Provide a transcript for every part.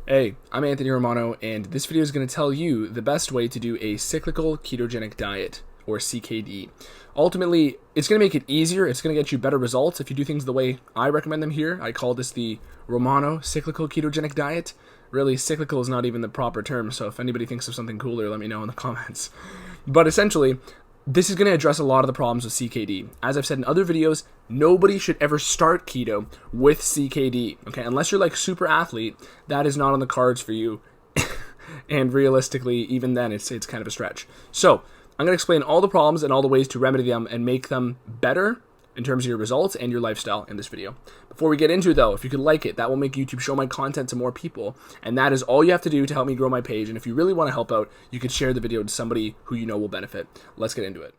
Hey, I'm Anthony Romano, and this video is going to tell you the best way to do a cyclical ketogenic diet, or CKD. Ultimately, it's going to make it easier, it's going to get you better results if you do things the way I recommend them here. I call this the Romano Cyclical Ketogenic Diet. Really, cyclical is not even the proper term, so if anybody thinks of something cooler, let me know in the comments. But essentially, this is going to address a lot of the problems with CKD. As I've said in other videos, nobody should ever start keto with CKD, okay? Unless you're like super athlete, that is not on the cards for you. And realistically, even then, it's kind of a stretch. So, I'm going to explain all the problems and all the ways to remedy them and make them better in terms of your results and your lifestyle in this video. Before we get into it though, if you could like it, that will make YouTube show my content to more people, and that is all you have to do to help me grow my page. And if you really want to help out, you could share the video to somebody who you know will benefit. Let's get into it.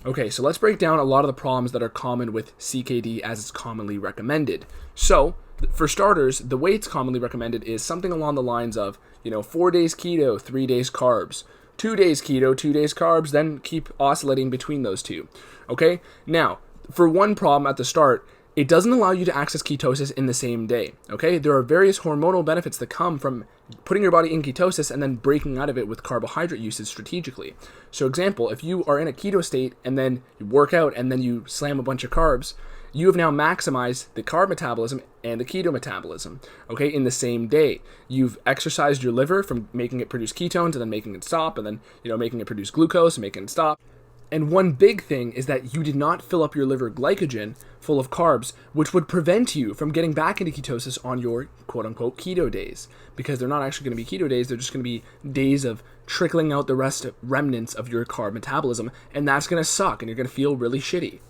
Okay, so let's break down a lot of the problems that are common with CKD as it's commonly recommended. So, for starters, the way it's commonly recommended is something along the lines of, 4 days keto, 3 days carbs, 2 days keto, 2 days carbs, then keep oscillating between those two. Okay? Now, for one problem at the start, it doesn't allow you to access ketosis in the same day, okay? There are various hormonal benefits that come from putting your body in ketosis and then breaking out of it with carbohydrate usage strategically. So example, if you are in a keto state and then you work out and then you slam a bunch of carbs, you have now maximized the carb metabolism and the keto metabolism, okay, in the same day. You've exercised your liver from making it produce ketones and then making it stop, and then, making it produce glucose and making it stop. And one big thing is that you did not fill up your liver glycogen full of carbs, which would prevent you from getting back into ketosis on your quote-unquote keto days, because they're not actually going to be keto days, they're just going to be days of trickling out the remnants of your carb metabolism, and that's going to suck, and you're going to feel really shitty.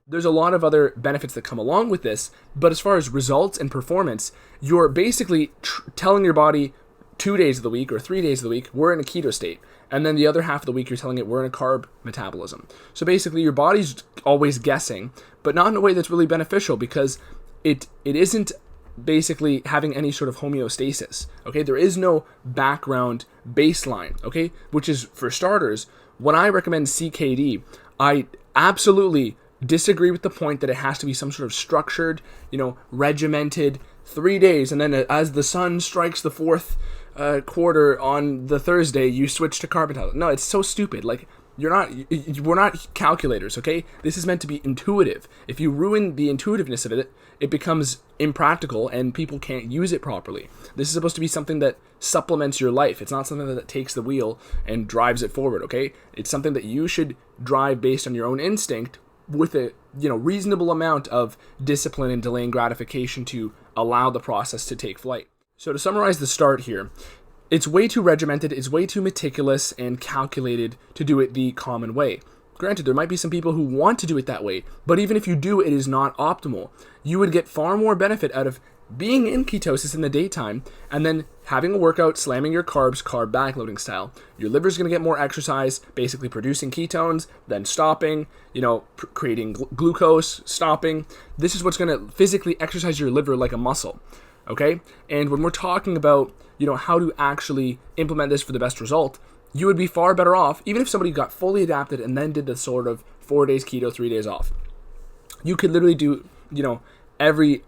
There's a lot of other benefits that come along with this, but as far as results and performance, you're basically telling your body 2 days of the week or 3 days of the week, we're in a keto state. And then the other half of the week, you're telling it we're in a carb metabolism. So basically, your body's always guessing, but not in a way that's really beneficial, because it isn't basically having any sort of homeostasis, okay? There is no background baseline, okay? Which is, for starters, when I recommend CKD, I absolutely disagree with the point that it has to be some sort of structured, regimented 3 days, and then as the sun strikes the fourth quarter on the Thursday, you switch to carb metabolism. No, it's so stupid. Like, we're not calculators, okay? This is meant to be intuitive. If you ruin the intuitiveness of it, it becomes impractical and people can't use it properly. This is supposed to be something that supplements your life. It's not something that takes the wheel and drives it forward, okay? It's something that you should drive based on your own instinct with a reasonable amount of discipline and delaying gratification to allow the process to take flight. So to summarize the start here, it's way too regimented, it's way too meticulous and calculated to do it the common way. Granted, there might be some people who want to do it that way, but even if you do, it is not optimal. You would get far more benefit out of being in ketosis in the daytime and then having a workout, slamming your carbs, carb backloading style. Your liver's going to get more exercise, basically producing ketones, then stopping, creating glucose, stopping. This is what's going to physically exercise your liver like a muscle. Okay? And when we're talking about, how to actually implement this for the best result, you would be far better off, even if somebody got fully adapted and then did the sort of 4 days keto, 3 days off. You could literally do, every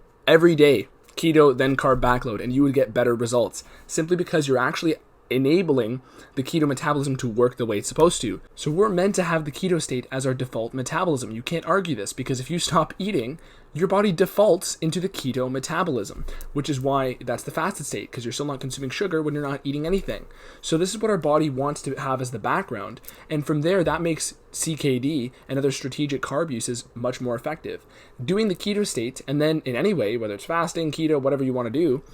day keto, then carb backload, and you would get better results simply because you're actually enabling the keto metabolism to work the way it's supposed to. So we're meant to have the keto state as our default metabolism. You can't argue this, because if you stop eating, your body defaults into the keto metabolism, which is why that's the fasted state, because you're still not consuming sugar when you're not eating anything. So this is what our body wants to have as the background, and from there, that makes CKD and other strategic carb uses much more effective. Doing the keto state, and then in any way, whether it's fasting, keto, whatever you want to do,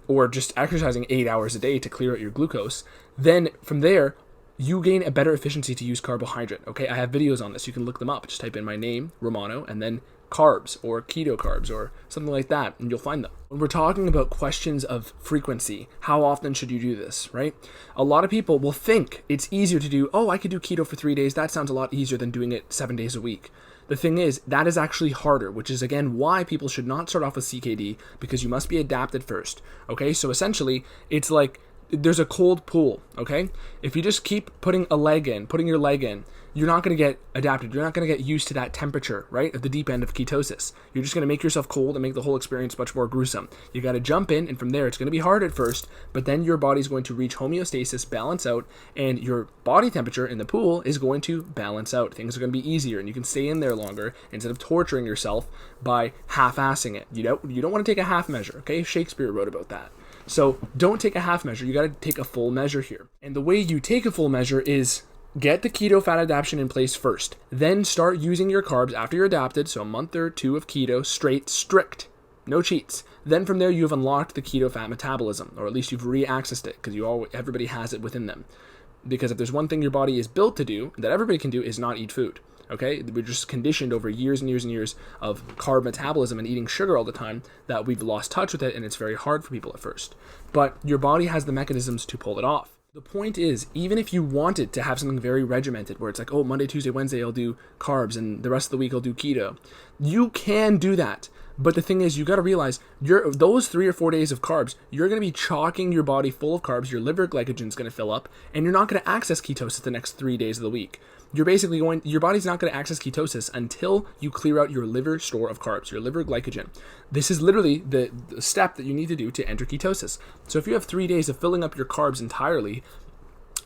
or just exercising 8 hours a day to clear out your glucose, then from there, you gain a better efficiency to use carbohydrate, okay? I have videos on this. You can look them up. Just type in my name, Romano, and then carbs or keto carbs or something like that, and you'll find them. When we're talking about questions of frequency, how often should you do this, right? A lot of people will think it's easier to do, oh, I could do keto for 3 days. That sounds a lot easier than doing it 7 days a week. The thing is, that is actually harder, which is again why people should not start off with CKD, because you must be adapted first. Okay, so essentially, it's like there's a cold pool. Okay, if you just keep putting your leg in, you're not going to get adapted. You're not going to get used to that temperature, right, at the deep end of ketosis. You're just going to make yourself cold and make the whole experience much more gruesome. You got to jump in, and from there, it's going to be hard at first, but then your body's going to reach homeostasis, balance out, and your body temperature in the pool is going to balance out. Things are going to be easier, and you can stay in there longer instead of torturing yourself by half-assing it. You don't want to take a half measure, okay? Shakespeare wrote about that. So don't take a half measure. You got to take a full measure here. And the way you take a full measure is get the keto fat adaptation in place first. Then start using your carbs after you're adapted, so a month or two of keto, strict, no cheats. Then from there, you've unlocked the keto fat metabolism, or at least you've re-accessed it, because everybody has it within them. Because if there's one thing your body is built to do, that everybody can do, is not eat food. Okay, we're just conditioned over years and years and years of carb metabolism and eating sugar all the time that we've lost touch with it, and it's very hard for people at first. But your body has the mechanisms to pull it off. The point is, even if you wanted to have something very regimented, where it's like, oh, Monday, Tuesday, Wednesday, I'll do carbs, and the rest of the week I'll do keto, you can do that. But the thing is, you got to realize, those 3 or 4 days of carbs, you're going to be chalking your body full of carbs, your liver glycogen is going to fill up, and you're not going to access ketosis the next 3 days of the week. Your body's not going to access ketosis until you clear out your liver store of carbs, your liver glycogen. This is literally the step that you need to do to enter ketosis. So if you have 3 days of filling up your carbs entirely,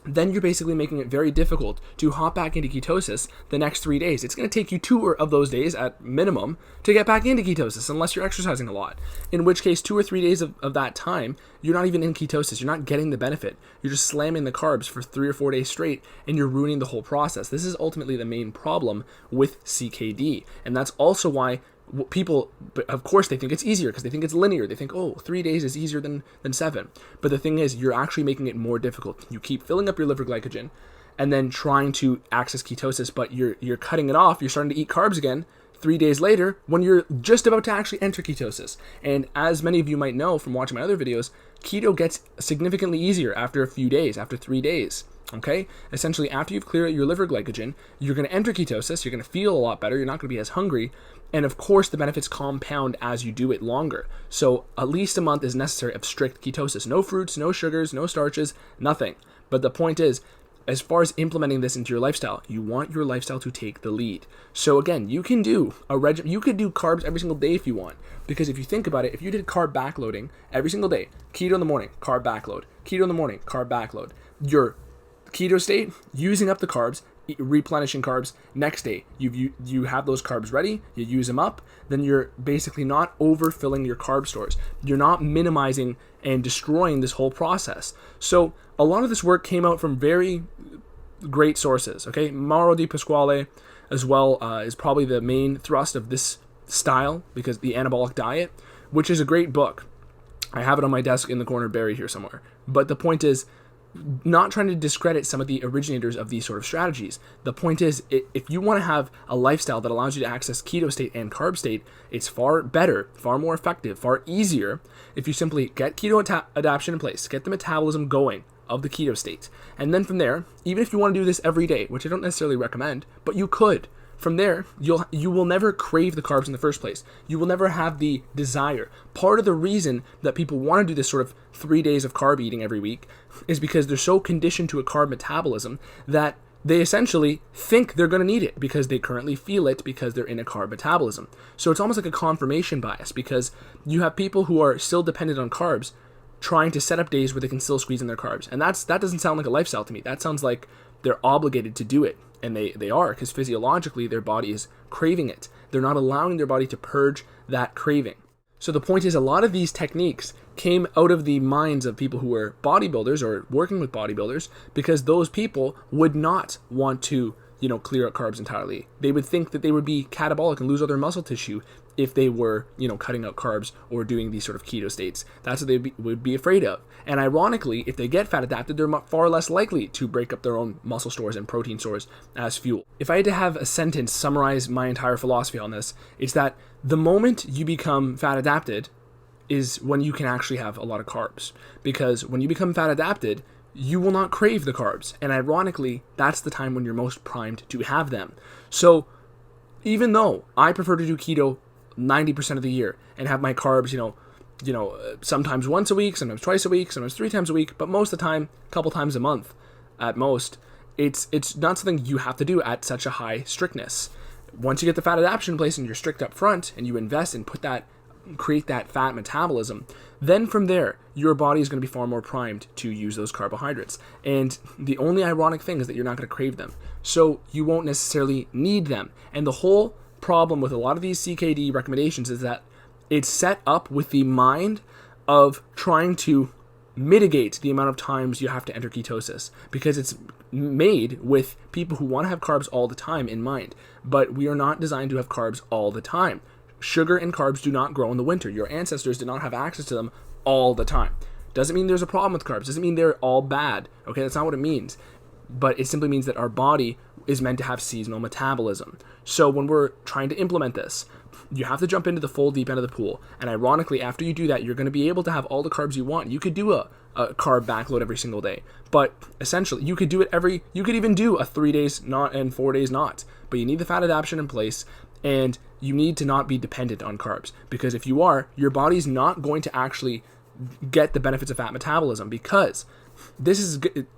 then you're basically making it very difficult to hop back into ketosis the next 3 days. It's going to take you 2 of those days at minimum to get back into ketosis, unless you're exercising a lot. In which case, 2 or 3 days of that time, you're not even in ketosis. You're not getting the benefit. You're just slamming the carbs for 3 or 4 days straight, and you're ruining the whole process. This is ultimately the main problem with CKD. And that's also why people, of course, they think it's easier because they think it's linear. They think, oh, 3 days is easier than 7. But the thing is, you're actually making it more difficult. You keep filling up your liver glycogen and then trying to access ketosis, but you're cutting it off. You're starting to eat carbs again 3 days later when you're just about to actually enter ketosis. And as many of you might know from watching my other videos, keto gets significantly easier after a few days, after 3 days. Okay, essentially after you've cleared out your liver glycogen, you're going to enter ketosis, you're going to feel a lot better, you're not going to be as hungry, and of course the benefits compound as you do it longer. So at least a month is necessary of strict ketosis. No fruits, no sugars, no starches, nothing. But the point is, as far as implementing this into your lifestyle, you want your lifestyle to take the lead. So again, you can do you could do carbs every single day if you want, because if you think about it, if you did carb backloading every single day, keto in the morning, carb backload, keto in the morning, carb backload, your keto state, using up the carbs, replenishing carbs, next day you have those carbs ready, you use them up, then you're basically not overfilling your carb stores. You're not minimizing and destroying this whole process. So a lot of this work came out from very great sources. Okay, Mauro Di Pasquale as well is probably the main thrust of this style, because the anabolic diet, which is a great book. I have it on my desk in the corner buried here somewhere. But the point is, not trying to discredit some of the originators of these sort of strategies. The point is, if you want to have a lifestyle that allows you to access keto state and carb state, it's far better, far more effective, far easier if you simply get keto adaptation in place, get the metabolism going of the keto state. And then from there, even if you want to do this every day, which I don't necessarily recommend, but you could, from there, you will never crave the carbs in the first place. You will never have the desire. Part of the reason that people want to do this sort of 3 days of carb eating every week is because they're so conditioned to a carb metabolism that they essentially think they're going to need it because they currently feel it because they're in a carb metabolism. So it's almost like a confirmation bias, because you have people who are still dependent on carbs trying to set up days where they can still squeeze in their carbs. And that doesn't sound like a lifestyle to me. That sounds like they're obligated to do it. And they are, because physiologically their body is craving it. They're not allowing their body to purge that craving. So the point is, a lot of these techniques came out of the minds of people who were bodybuilders or working with bodybuilders, because those people would not want to, clear out carbs entirely. They would think that they would be catabolic and lose all their muscle tissue if they were, cutting out carbs or doing these sort of keto states. That's what they would be afraid of. And ironically, if they get fat adapted, they're far less likely to break up their own muscle stores and protein stores as fuel. If I had to have a sentence summarize my entire philosophy on this, it's that the moment you become fat adapted is when you can actually have a lot of carbs. Because when you become fat adapted, you will not crave the carbs. And ironically, that's the time when you're most primed to have them. So even though I prefer to do keto 90% of the year and have my carbs, sometimes once a week, sometimes twice a week, sometimes 3 times a week, but most of the time, a couple times a month at most. It's not something you have to do at such a high strictness. Once you get the fat adaptation in place and you're strict up front and you invest and create that fat metabolism, then from there, your body is going to be far more primed to use those carbohydrates. And the only ironic thing is that you're not going to crave them. So you won't necessarily need them. And the whole problem with a lot of these CKD recommendations is that it's set up with the mind of trying to mitigate the amount of times you have to enter ketosis, because it's made with people who want to have carbs all the time in mind. But we are not designed to have carbs all the time. Sugar and carbs do not grow in the winter. Your ancestors did not have access to them all the time. Doesn't mean there's a problem with carbs. Doesn't mean they're all bad. Okay, that's not what it means. But it simply means that our body is meant to have seasonal metabolism. So when we're trying to implement this, you have to jump into the full deep end of the pool. And ironically, after you do that, you're going to be able to have all the carbs you want. You could do a carb backload every single day. But essentially, you could even do a 3 days not and 4 days not. But you need the fat adaptation in place, and you need to not be dependent on carbs. Because if you are, your body's not going to actually get the benefits of fat metabolism, because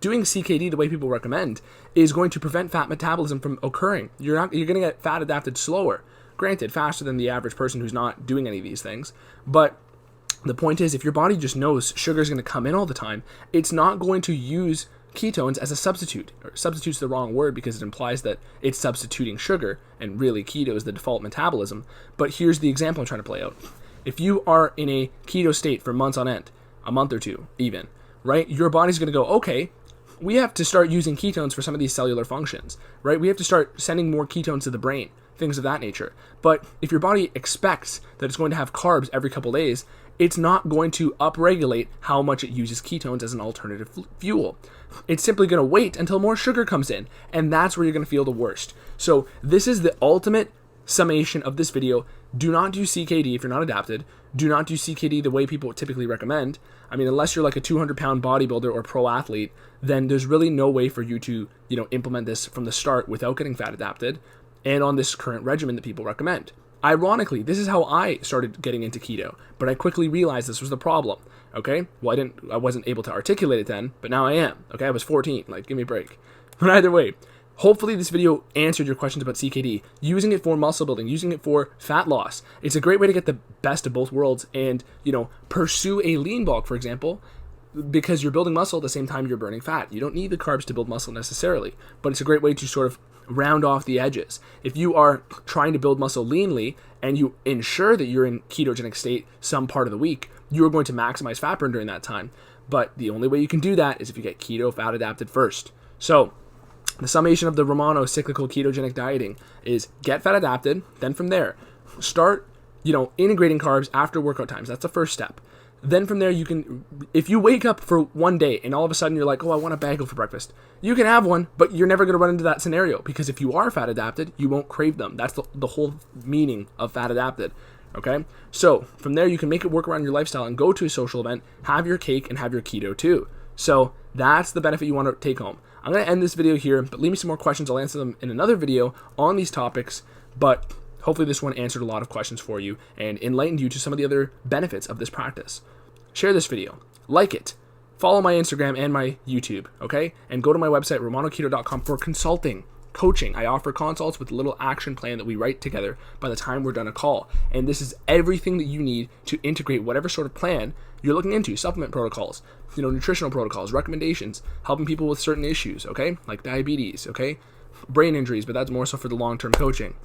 doing CKD the way people recommend is going to prevent fat metabolism from occurring. You're going to get fat adapted slower. Granted, faster than the average person who's not doing any of these things. But the point is, if your body just knows sugar is going to come in all the time, it's not going to use ketones as a substitute. Or substitute's the wrong word because it implies that it's substituting sugar, and really keto is the default metabolism. But here's the example I'm trying to play out. If you are in a keto state for months on end, a month or two even, right? Your body's going to go, okay, we have to start using ketones for some of these cellular functions, right? We have to start sending more ketones to the brain, things of that nature. But if your body expects that it's going to have carbs every couple days, it's not going to upregulate how much it uses ketones as an alternative fuel. It's simply going to wait until more sugar comes in, and that's where you're going to feel the worst. So this is the ultimate summation of this video. Do not do CKD if you're not adapted. Do not do CKD the way people typically recommend. I mean, unless you're like a 200-pound bodybuilder or pro athlete, then there's really no way for you to, implement this from the start without getting fat adapted and on this current regimen that people recommend. Ironically, this is how I started getting into keto, but I quickly realized this was the problem. Okay? Well, I wasn't able to articulate it then, but now I am. Okay? I was 14. Give me a break. But either way, hopefully this video answered your questions about CKD. Using it for muscle building, using it for fat loss. It's a great way to get the best of both worlds and, pursue a lean bulk, for example, because you're building muscle at the same time you're burning fat. You don't need the carbs to build muscle necessarily, but it's a great way to sort of round off the edges. If you are trying to build muscle leanly and you ensure that you're in ketogenic state some part of the week, you're going to maximize fat burn during that time. But the only way you can do that is if you get keto fat adapted first. So the summation of the Romano cyclical ketogenic dieting is get fat adapted, then from there, start, integrating carbs after workout times. That's the first step. Then from there, you can, if you wake up for one day and all of a sudden you're like, oh, I want a bagel for breakfast, you can have one, but you're never going to run into that scenario, because if you are fat adapted, you won't crave them. That's the whole meaning of fat adapted. Okay? So from there, you can make it work around your lifestyle and go to a social event, have your cake and have your keto too. So that's the benefit you want to take home. I'm going to end this video here, but leave me some more questions. I'll answer them in another video on these topics, but hopefully this one answered a lot of questions for you and enlightened you to some of the other benefits of this practice. Share this video, like it, follow my Instagram and my YouTube, okay? And go to my website, romanoketo.com, for consulting, coaching. I offer consults with a little action plan that we write together by the time we're done a call. And this is everything that you need to integrate whatever sort of plan you're looking into. Supplement protocols, nutritional protocols, recommendations, helping people with certain issues, okay? Like diabetes, okay? Brain injuries, but that's more so for the long-term coaching.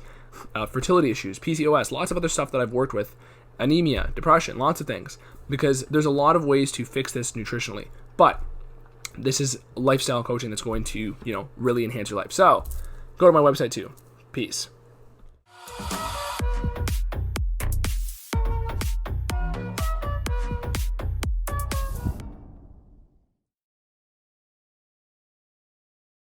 Fertility issues, PCOS, lots of other stuff that I've worked with. Anemia, depression, lots of things, because there's a lot of ways to fix this nutritionally, but this is lifestyle coaching that's going to, really enhance your life. So go to my website too. Peace.